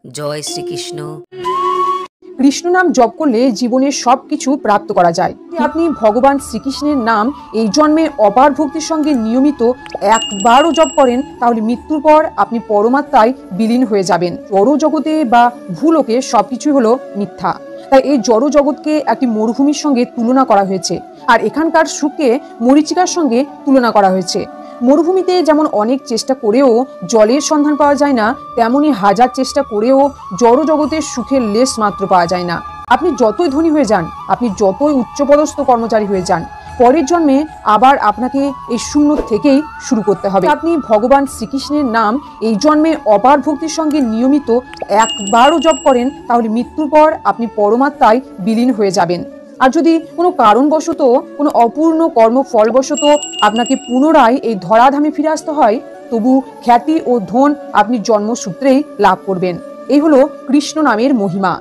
জয় শ্রীকৃষ্ণ। কৃষ্ণ নাম জপ করলে জীবনের সবকিছু প্রাপ্ত করা যায়। আপনি ভগবান শ্রীকৃষ্ণের নাম এই জন্মে অপার ভক্তির সঙ্গে নিয়মিত একবারও জপ করেন, তাহলে মৃত্যুর পর আপনি পরমাত্মায় বিলীন হয়ে যাবেন। জড় জগতে বা ভূলোকে সবকিছুই হলো মিথ্যা। তাই এই জড় জগৎকে একটি মরুভূমির সঙ্গে তুলনা করা হয়েছে, আর এখানকার সুখকে মরীচিকার সঙ্গে তুলনা করা হয়েছে। মরুভূমিতে যেমন অনেক চেষ্টা করেও জলের সন্ধান পাওয়া যায় না, তেমনি হাজার চেষ্টা করেও জড় জগতের সুখের লেশ মাত্র পাওয়া যায় না। আপনি যতই ধনী হয়ে যান, আপনি যতই উচ্চপদস্থ কর্মচারী হয়ে যান, পরের জন্মে আবার আপনাকে এই শূন্য থেকেই শুরু করতে হবে। আপনি ভগবান শ্রীকৃষ্ণের নাম এই জন্মে অপার ভক্তির সঙ্গে নিয়মিত একবারও জপ করেন, তাহলে মৃত্যুর পর আপনি পরমাত্মায় বিলীন হয়ে যাবেন। আর যদি কোনো কারণবশত, কোনো অপূর্ণ কর্মফলবশত আপনাকে পুনরায় এই ধরাধামে ফিরে আসতে হয়, তবু খ্যাতি ও ধন আপনি জন্মসূত্রেই লাভ করবেন। এই হলো কৃষ্ণ নামের মহিমা।